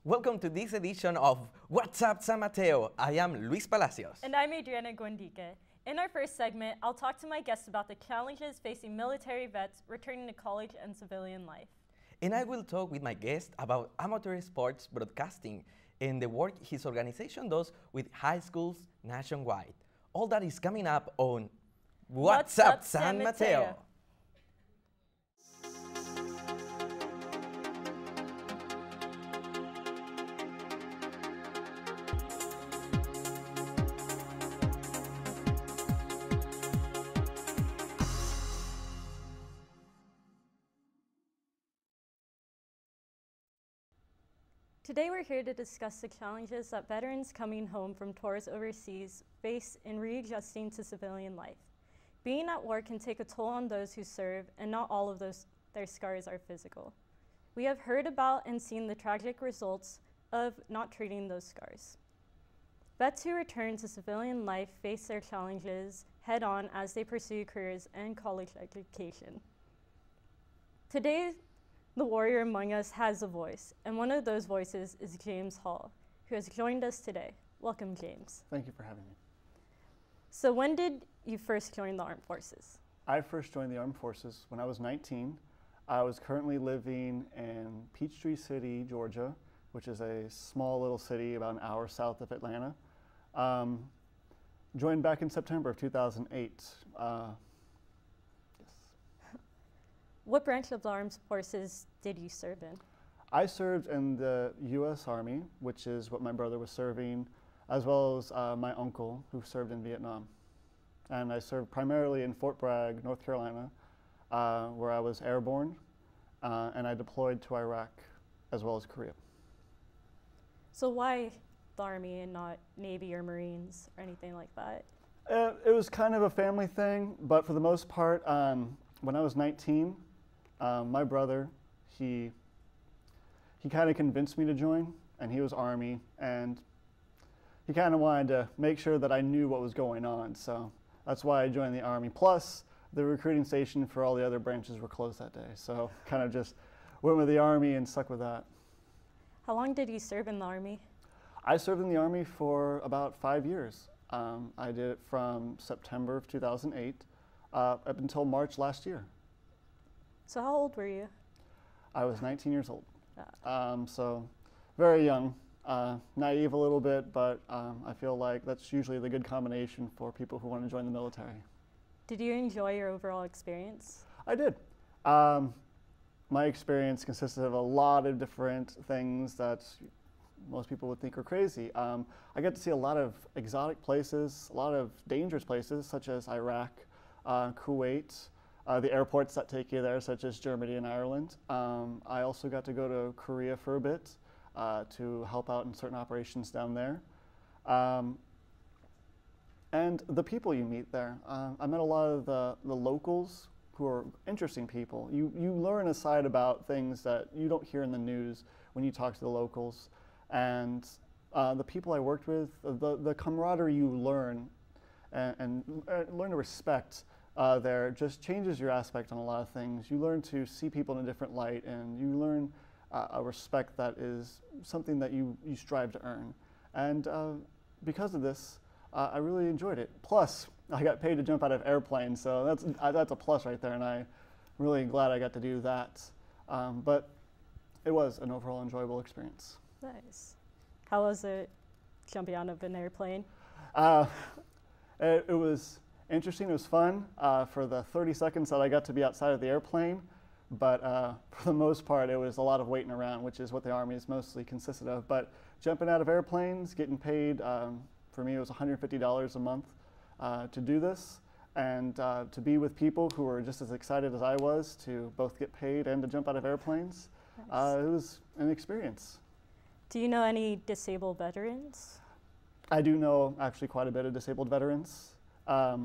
Welcome to this edition of What's Up San Mateo. I am Luis Palacios. And I'm Adriana Guandique. In our first segment, I'll talk to my guests about the challenges facing military vets returning to college and civilian life. And I will talk with my guest about amateur sports broadcasting and the work his organization does with high schools nationwide. All that is coming up on What's Up San Mateo. Today we're here to discuss the challenges that veterans coming home from tours overseas face in readjusting to civilian life. Being at war can take a toll on those who serve, and not all of their scars are physical. We have heard about and seen the tragic results of not treating those scars. Vets who return to civilian life face their challenges head-on as they pursue careers and college education. Today, the warrior among us has a voice, and one of those voices is James Hall, who has joined us today. Welcome, James. Thank you for having me. So when did you first join the armed forces? I first joined the armed forces when I was 19. I was currently living in Peachtree City, Georgia, which is a small little city about an hour south of Atlanta. Joined back in September of 2008. What branch of the armed forces did you serve in? I served in the U.S. Army, which is what my brother was serving, as well as my uncle, who served in Vietnam. And I served primarily in Fort Bragg, North Carolina, where I was airborne, and I deployed to Iraq, as well as Korea. So why the Army and not Navy or Marines or anything like that? It was kind of a family thing, but for the most part, when I was 19, my brother, he kind of convinced me to join, and he was Army, and he kind of wanted to make sure that I knew what was going on, so that's why I joined the Army. Plus, the recruiting station for all the other branches were closed that day, so kind of just went with the Army and stuck with that. How long did you serve in the Army? I served in the Army for about 5 years. I did it from September of 2008 up until March last year. So how old were you? I was 19 years old, so very young, naive a little bit, but I feel like that's usually the good combination for people who want to join the military. Did you enjoy your overall experience? I did. My experience consisted of a lot of different things that most people would think are crazy. I got to see a lot of exotic places, a lot of dangerous places, such as Iraq, Kuwait, the airports that take you there, such as Germany and Ireland. I also got to go to Korea for a bit to help out in certain operations down there. And the people you meet there. I met a lot of the locals who are interesting people. You learn a side about things that you don't hear in the news when you talk to the locals. And the people I worked with, the camaraderie you learn and learn to respect there just changes your aspect on a lot of things. You learn to see people in a different light, and you learn a respect that is something that you strive to earn. And because of this, I really enjoyed it. Plus, I got paid to jump out of airplanes, so that's a plus right there, and I'm really glad I got to do that. But it was an overall enjoyable experience. Nice. How was it jumping out of an airplane? It was interesting. It was fun for the 30 seconds that I got to be outside of the airplane, but for the most part, it was a lot of waiting around, which is what the Army is mostly consisted of. But jumping out of airplanes, getting paid, for me, it was $150 a month to do this, and to be with people who were just as excited as I was to both get paid and to jump out of airplanes. Nice. It was an experience. Do you know any disabled veterans? I do know actually quite a bit of disabled veterans. A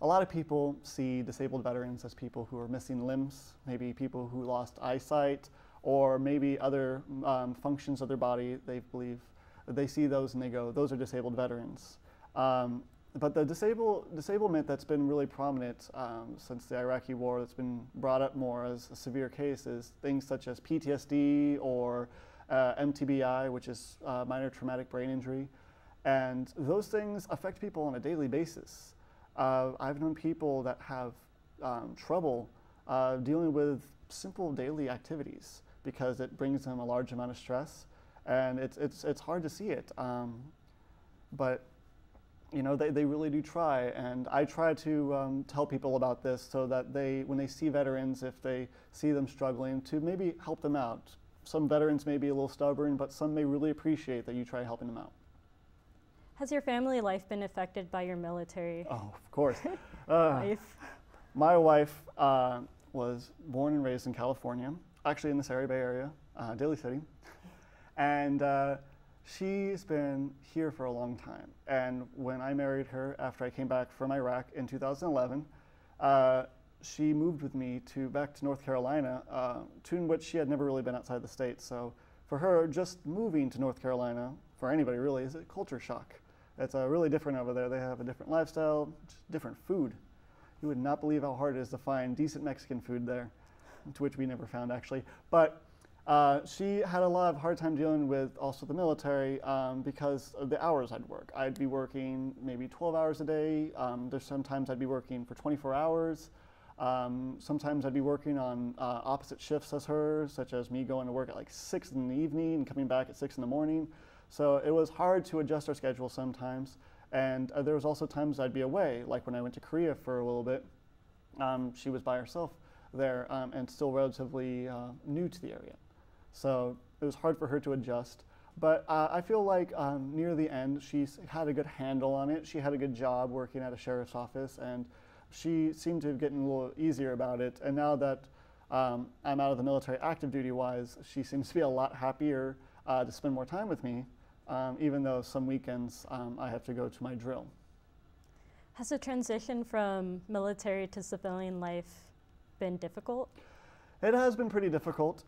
lot of people see disabled veterans as people who are missing limbs, maybe people who lost eyesight, or maybe other functions of their body. They believe they see those and they go, those are disabled veterans. But the disablement that's been really prominent since the Iraqi war, that's been brought up more as a severe case, is things such as PTSD or MTBI, which is minor traumatic brain injury. And those things affect people on a daily basis. I've known people that have trouble dealing with simple daily activities because it brings them a large amount of stress, and it's hard to see it. But you know, they really do try, and I try to tell people about this so that when they see veterans, if they see them struggling, to maybe help them out. Some veterans may be a little stubborn, but some may really appreciate that you try helping them out. Has your family life been affected by your military? Oh, of course. Life? My wife was born and raised in California, actually in the Bay Area, Daly City, and she's been here for a long time. And when I married her after I came back from Iraq in 2011, she moved with me back to North Carolina, to which she had never really been outside the state. So for her, just moving to North Carolina, for anybody really, is a culture shock. It's really different over there. They have a different lifestyle, different food. You would not believe how hard it is to find decent Mexican food there, to which we never found actually. But she had a lot of hard time dealing with also the military because of the hours I'd work. I'd be working maybe 12 hours a day. There's sometimes I'd be working for 24 hours. Sometimes I'd be working on opposite shifts as her, such as me going to work at like 6 in the evening and coming back at 6 in the morning. So it was hard to adjust our schedule sometimes. And there was also times I'd be away, like when I went to Korea for a little bit. She was by herself there and still relatively new to the area. So it was hard for her to adjust. But I feel like near the end, she's had a good handle on it. She had a good job working at a sheriff's office, and she seemed to have gotten a little easier about it. And now that I'm out of the military active duty wise, she seems to be a lot happier to spend more time with me, even though some weekends I have to go to my drill. Has the transition from military to civilian life been difficult? It has been pretty difficult.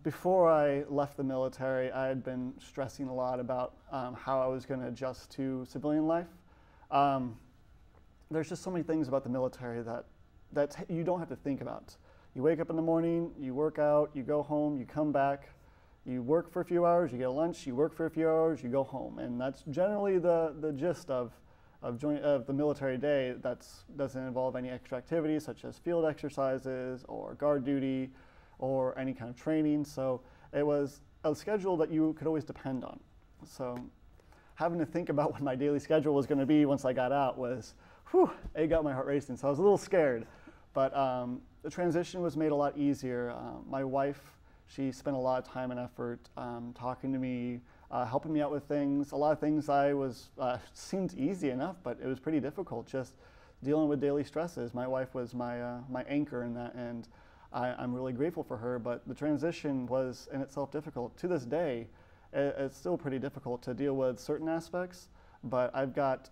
Before I left the military, I had been stressing a lot about how I was going to adjust to civilian life. There's just so many things about the military that you don't have to think about. You wake up in the morning, you work out, you go home, you come back, you work for a few hours, you get lunch, you work for a few hours, you go home. And that's generally the gist of the military day. That doesn't involve any extra activities such as field exercises or guard duty or any kind of training. So it was a schedule that you could always depend on. So having to think about what my daily schedule was going to be once I got out was, whew, it got my heart racing. So I was a little scared. But the transition was made a lot easier. My wife, she spent a lot of time and effort talking to me, helping me out with things. A lot of things seemed easy enough, but it was pretty difficult just dealing with daily stresses. My wife was my anchor in that, and I'm really grateful for her, but the transition was in itself difficult. To this day, it's still pretty difficult to deal with certain aspects, but I've got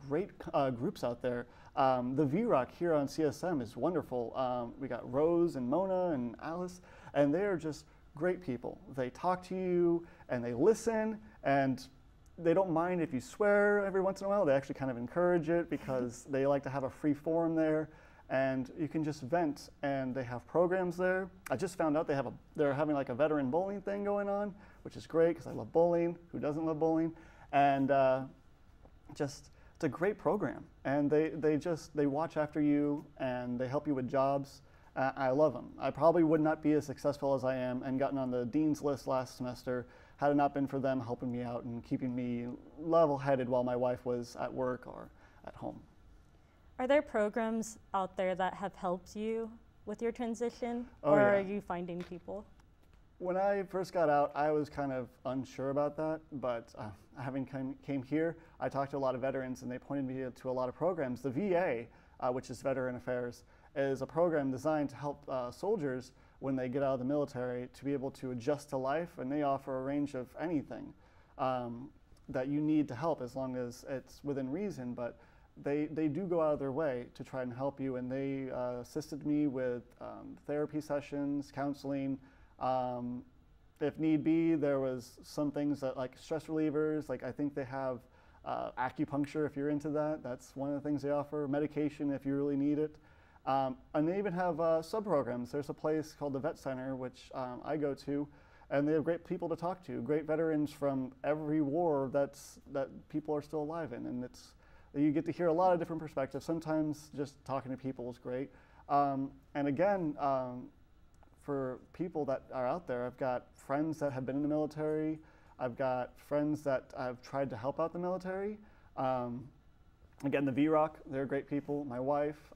great groups out there. The VROC here on CSM is wonderful. We got Rose and Mona and Alice, and they are just great people. They talk to you and they listen, and they don't mind if you swear every once in a while. They actually kind of encourage it because they like to have a free forum there, and you can just vent. And they have programs there. I just found out they're having like a veteran bowling thing going on, which is great because I love bowling. Who doesn't love bowling? And it's a great program, and they watch after you and they help you with jobs. I love them. I probably would not be as successful as I am and gotten on the dean's list last semester had it not been for them helping me out and keeping me level-headed while my wife was at work or at home. Are there programs out there that have helped you with your transition, Oh, or yeah. are you finding people? When I first got out, I was kind of unsure about that, but having came here, I talked to a lot of veterans, and they pointed me to a lot of programs. The VA, which is Veteran Affairs, is a program designed to help soldiers when they get out of the military to be able to adjust to life, and they offer a range of anything that you need to help as long as it's within reason, but they do go out of their way to try and help you, and they assisted me with therapy sessions, counseling. If need be, there was some things that like stress relievers, like I think they have acupuncture if you're into that. That's one of the things they offer. Medication if you really need it. And they even have sub-programs. There's a place called the Vet Center, which I go to, and they have great people to talk to, great veterans from every war that people are still alive in. And you get to hear a lot of different perspectives. Sometimes just talking to people is great. And again, for people that are out there, I've got friends that have been in the military. I've got friends that I've tried to help out the military. Again, the VROC, they're great people. My wife,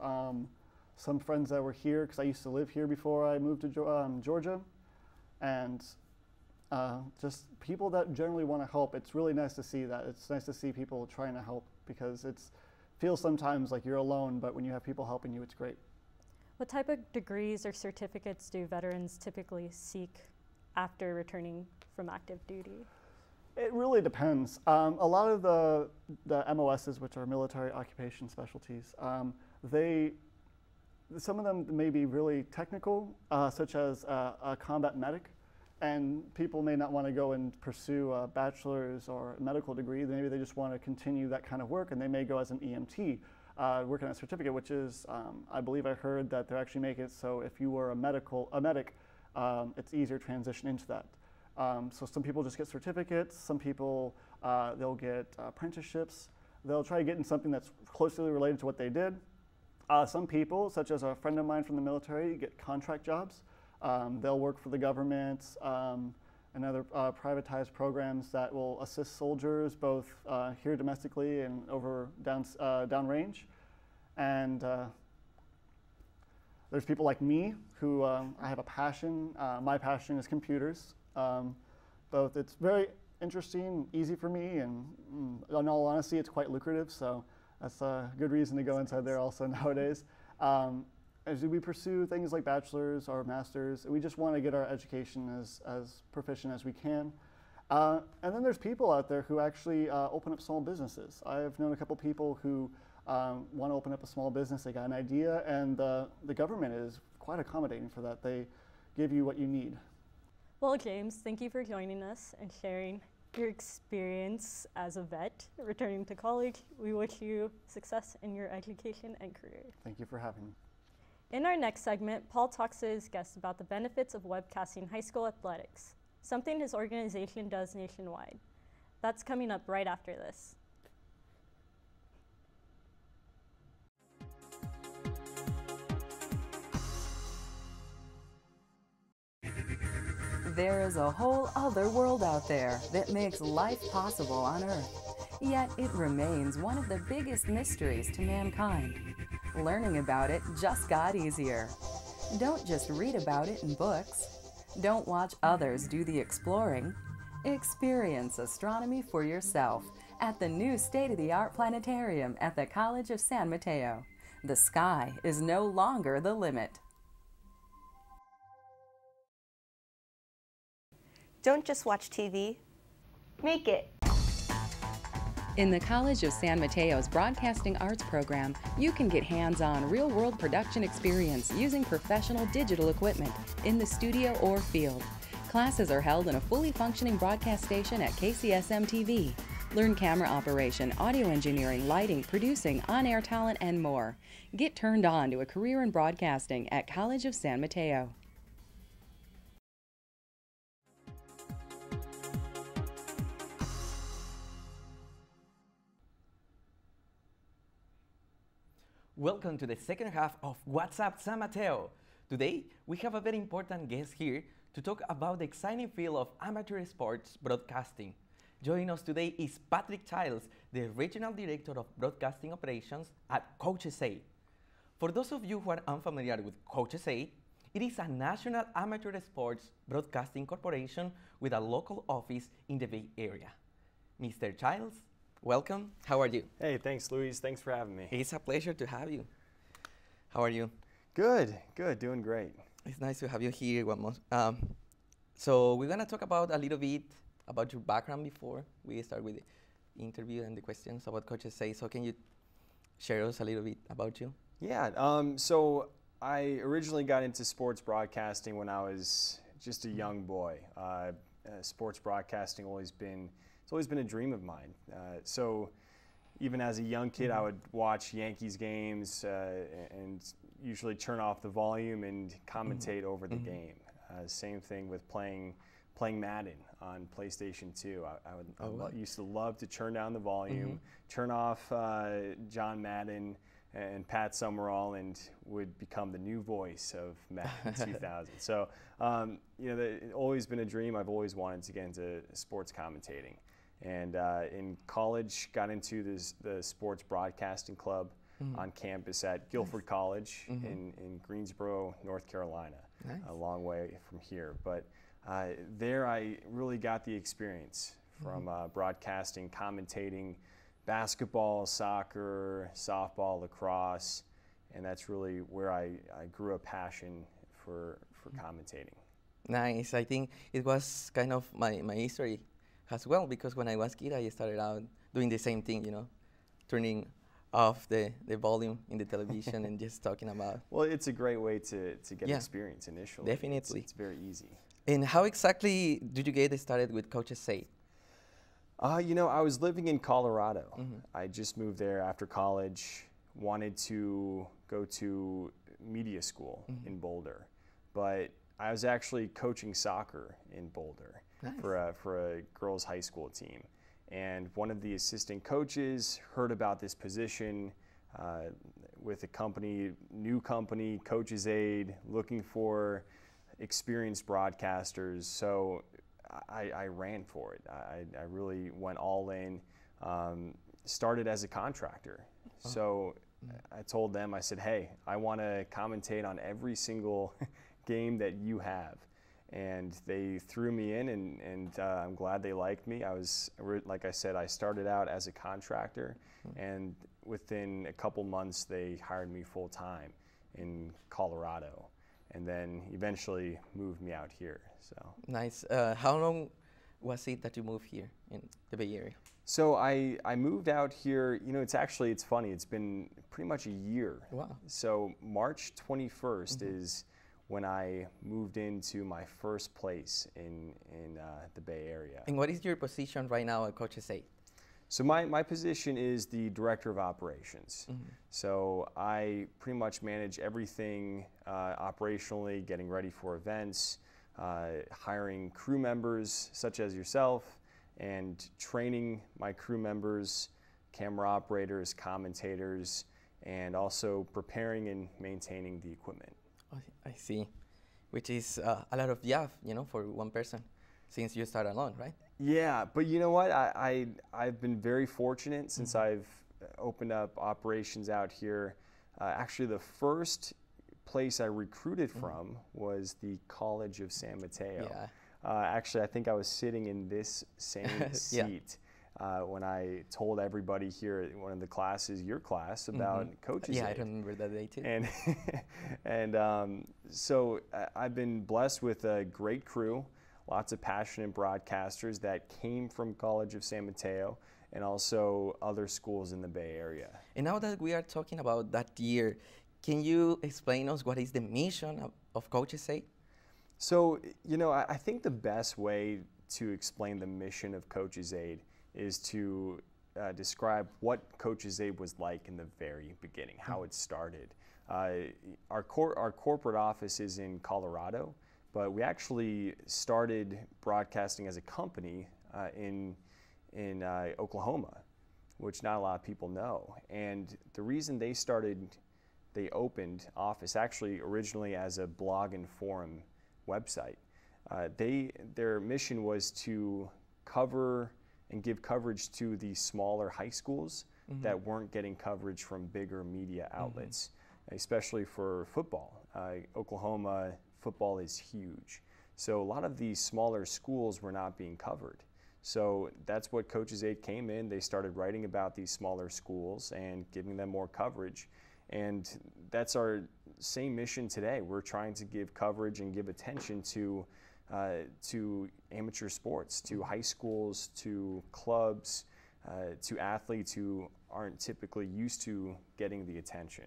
some friends that were here, because I used to live here before I moved to Georgia. And just people that generally want to help. It's really nice to see that. It's nice to see people trying to help, because it feels sometimes like you're alone, but when you have people helping you, it's great. What type of degrees or certificates do veterans typically seek after returning from active duty? It really depends. A lot of the MOSs, which are military occupation specialties, some of them may be really technical, such as a combat medic, and people may not want to go and pursue a bachelor's or a medical degree. Maybe they just want to continue that kind of work, and they may go as an EMT, working on a certificate, which is, I believe I heard that they're actually making it so if you were a medic, it's easier to transition into that. So some people just get certificates, some people, they'll get apprenticeships. They'll try to get in something that's closely related to what they did. Some people, such as a friend of mine from the military, get contract jobs. They'll work for the government and other privatized programs that will assist soldiers both here domestically and over downrange. And there's people like me who I have a passion. My passion is computers. Both it's very interesting, easy for me, and in all honesty, it's quite lucrative. So that's a good reason to go inside there also nowadays. As we pursue things like bachelor's or master's, we just want to get our education as proficient as we can. And then there's people out there who actually open up small businesses. I've known a couple people who want to open up a small business. They got an idea, and the government is quite accommodating for that. They give you what you need. Well, James, thank you for joining us and sharing your experience as a vet returning to college. We wish you success in your education and career. Thank you for having me. In our next segment, Paul talks to his guests about the benefits of webcasting high school athletics, something his organization does nationwide. That's coming up right after this. There is a whole other world out there that makes life possible on Earth. Yet it remains one of the biggest mysteries to mankind. Learning about it just got easier. Don't just read about it in books. Don't watch others do the exploring. Experience astronomy for yourself at the new state-of-the-art planetarium at the College of San Mateo. The sky is no longer the limit. Don't just watch TV, make it. In the College of San Mateo's Broadcasting Arts program, you can get hands-on real-world production experience using professional digital equipment in the studio or field. Classes are held in a fully functioning broadcast station at KCSM-TV. Learn camera operation, audio engineering, lighting, producing, on-air talent, and more. Get turned on to a career in broadcasting at College of San Mateo. Welcome to the second half of What's Up San Mateo. Today, we have a very important guest here to talk about the exciting field of amateur sports broadcasting. Joining us today is Patrick Childs, the Regional Director of Broadcasting Operations at Coaches Aid. For those of you who are unfamiliar with Coaches Aid, it is a national amateur sports broadcasting corporation with a local office in the Bay Area. Mr. Childs, welcome. How are you? Hey, thanks, Luis. Thanks for having me. It's a pleasure to have you. How are you? Good, doing great. It's nice to have you here. So we're going to talk about a little bit about your background before we start with the interview and the questions about Coaches Aid. So can you share us a little bit about you? Yeah, so I originally got into sports broadcasting when I was just a young boy. Sports broadcasting it's always been a dream of mine. So even as a young kid, I would watch Yankees games and usually turn off the volume and commentate over the game. Same thing with playing Madden on PlayStation 2. I used to love to turn down the volume, turn off John Madden and Pat Summerall, and would become the new voice of Madden 2000. So, it's always been a dream. I've always wanted to get into sports commentating. And in college, got into the sports broadcasting club on campus at Guilford College in Greensboro, North Carolina, a long way from here. But there I really got the experience from broadcasting, commentating basketball, soccer, softball, lacrosse, and that's really where I grew a passion for commentating. Nice. I think it was kind of my history as well, because when I was a kid, I started out doing the same thing, turning off the volume in the television and just talking about. Well, it's a great way to get experience initially. Definitely. It's very easy. And how exactly did you get started with Coaches Aid? I was living in Colorado. I just moved there after college, wanted to go to media school in Boulder, but I was actually coaching soccer in Boulder for a girls' high school team. And one of the assistant coaches heard about this position with a new company, Coaches Aid, looking for experienced broadcasters. So I ran for it. I really went all in, started as a contractor. So I told them, I said, hey, I want to commentate on every single game that you have. And they threw me in, and I'm glad they liked me. Like I said, I started out as a contractor, and within a couple months, they hired me full time in Colorado, and then eventually moved me out here. So nice. How long was it that you moved here in the Bay Area? So I moved out here. It's funny. It's been pretty much a year. Wow. So March 21st is when I moved into my first place in the Bay Area. And what is your position right now at Coaches Aid? So my position is the Director of Operations. So I pretty much manage everything operationally, getting ready for events, hiring crew members such as yourself, and training my crew members, camera operators, commentators, and also preparing and maintaining the equipment. I see, which is a lot of job, for one person, since you start alone, right? Yeah, but you know what? I've been very fortunate since I've opened up operations out here. Actually, the first place I recruited from was the College of San Mateo. Yeah. Actually, I think I was sitting in this same seat when I told everybody here at one of the classes, your class, about Coaches Aid. I remember that day too. And so I've been blessed with a great crew, lots of passionate broadcasters that came from College of San Mateo and also other schools in the Bay Area. And now that we are talking about that year, can you explain us what is the mission of Coaches Aid? So, I think the best way to explain the mission of Coaches Aid is to describe what Coaches Aid was like in the very beginning, how it started. Our corporate office is in Colorado, but we actually started broadcasting as a company in Oklahoma, which not a lot of people know. And the reason they opened office actually originally as a blog and forum website. Their mission was to cover and give coverage to the smaller high schools that weren't getting coverage from bigger media outlets, especially for football. Oklahoma football is huge. So a lot of these smaller schools were not being covered. So that's what Coaches Aid came in. They started writing about these smaller schools and giving them more coverage. And that's our same mission today. We're trying to give coverage and give attention to amateur sports, to high schools, to clubs, to athletes who aren't typically used to getting the attention.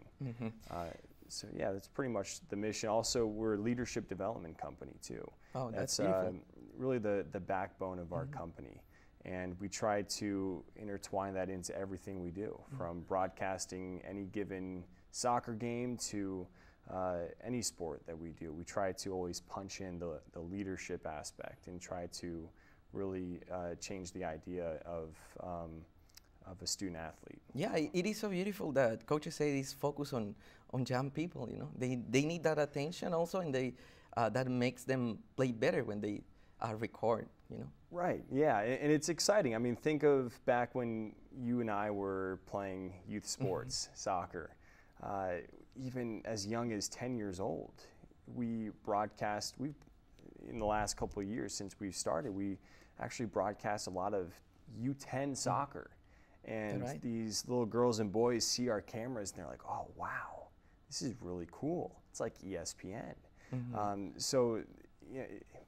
So yeah, that's pretty much the mission. Also, we're a leadership development company too. Oh, that's beautiful. Really the backbone of our company. And we try to intertwine that into everything we do, from broadcasting any given soccer game to any sport that we do. We try to always punch in the leadership aspect and try to really change the idea of a student athlete. Yeah, it is so beautiful that Coaches Aid is focused on young people. You know, they need that attention also, and that makes them play better when they record. You know. Right. Yeah, and it's exciting. I mean, think of back when you and I were playing youth sports, soccer. Even as young as 10 years old, we broadcast. In the last couple of years since we've started, we actually broadcast a lot of U10 soccer. And these little girls and boys see our cameras and they're like, oh, wow, this is really cool. It's like ESPN. So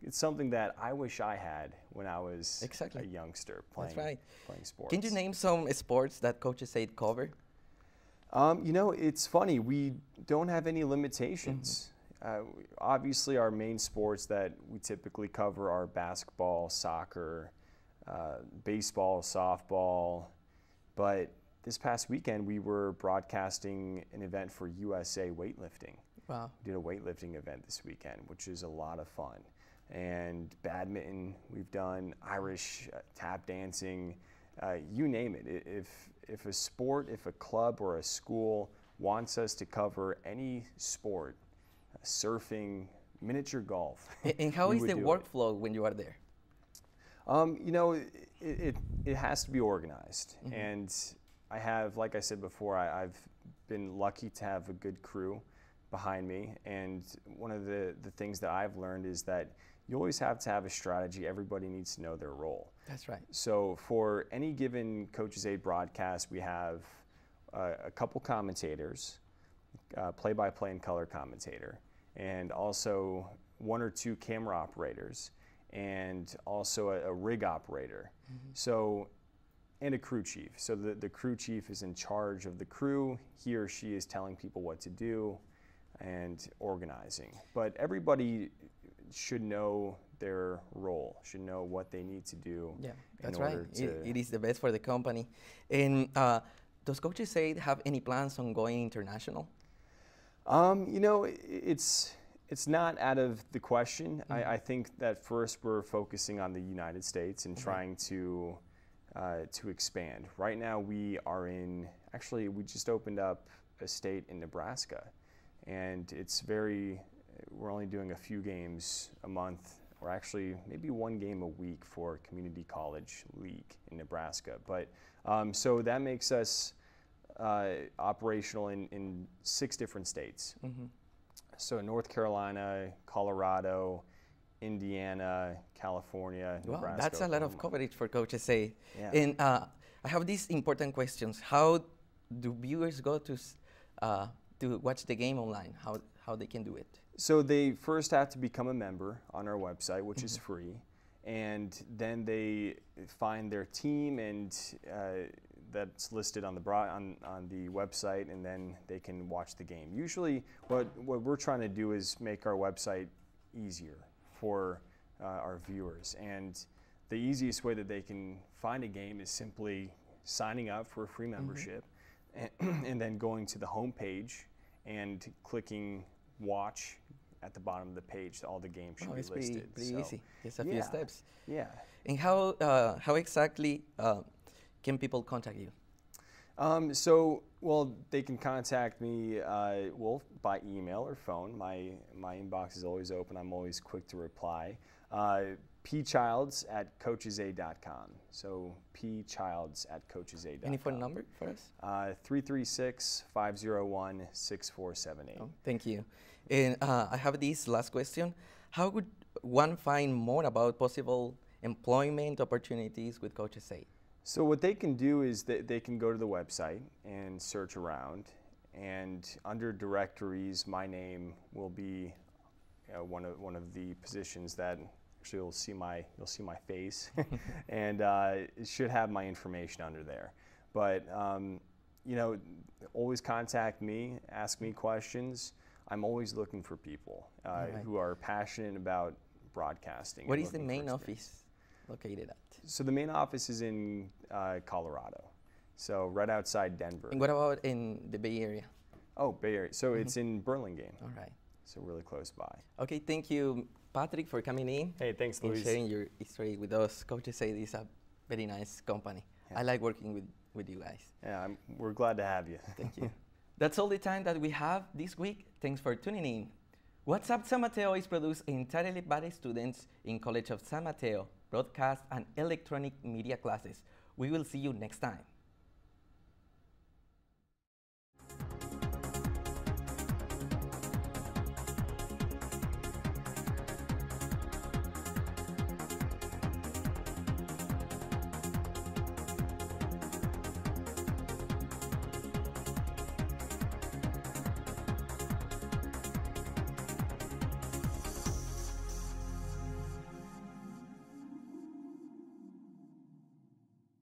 it's something that I wish I had when I was a youngster playing sports. Can you name some sports that Coaches Aid cover? You know, it's funny. We don't have any limitations. Obviously, our main sports that we typically cover are basketball, soccer, baseball, softball. But this past weekend, we were broadcasting an event for USA weightlifting. Wow. We did a weightlifting event this weekend, which is a lot of fun. And badminton, we've done Irish tap dancing, you name it. If a sport, if a club or a school wants us to cover any sport, surfing, miniature golf. And how is the workflow when you are there? You know, it has to be organized. And I have, like I said before, I've been lucky to have a good crew behind me. And one of the things that I've learned is that you always have to have a strategy. Everybody needs to know their role. That's right. So for any given Coaches Aid broadcast, we have a couple commentators, play-by-play and color commentator, and also one or two camera operators, and also a rig operator. So, and a crew chief. So the crew chief is in charge of the crew. He or she is telling people what to do and organizing. But everybody should know their role, should know what they need to do. Yeah, that's right. It is the best for the company. And does Coaches Aid have any plans on going international? You know, it's not out of the question. I think that first we're focusing on the United States and trying to expand. Right now we are we just opened up a state in Nebraska, and we're only doing a few games a month, or actually maybe one game a week for Community College League in Nebraska. But so that makes us operational in 6 different states. So North Carolina, Colorado, Indiana, California, Nebraska. Wow, that's a lot of coverage for Coaches Aid. Yeah. And I have these important questions. How do viewers go to watch the game online? How they can do it? So they first have to become a member on our website, which is free, and then they find their team, and that's listed on the website, and then they can watch the game. Usually, what we're trying to do is make our website easier for our viewers, and the easiest way that they can find a game is simply signing up for a free membership, and then going to the home page and clicking watch at the bottom of the page. All the games should be listed. Pretty easy. Just a few steps. Yeah. And how exactly can people contact you? Well, they can contact me by email or phone. My inbox is always open. I'm always quick to reply. pchilds@coachesaid.com. So pchilds@coachesaid.com. Any phone number for us? 336-501-6478. Oh, thank you. And I have this last question. How would one find more about possible employment opportunities with Coaches Aid? So what they can do is they can go to the website and search around, and under directories, my name will be one of the positions that actually you'll see my face, and it should have my information under there. But always contact me, ask me questions. I'm always looking for people who are passionate about broadcasting. What is the main office? located at? So the main office is in Colorado, so right outside Denver. And what about in the Bay Area? Oh, Bay Area. So it's in Burlingame. All right. So really close by. Okay, thank you, Patrick, for coming in. Hey, thanks, and Luis. sharing your history with us. Coaches Aid is a very nice company. Yeah. I like working with you guys. Yeah, we're glad to have you. Thank you. That's all the time that we have this week. Thanks for tuning in. What's Up San Mateo is produced entirely by students in College of San Mateo, broadcast and electronic media classes. We will see you next time.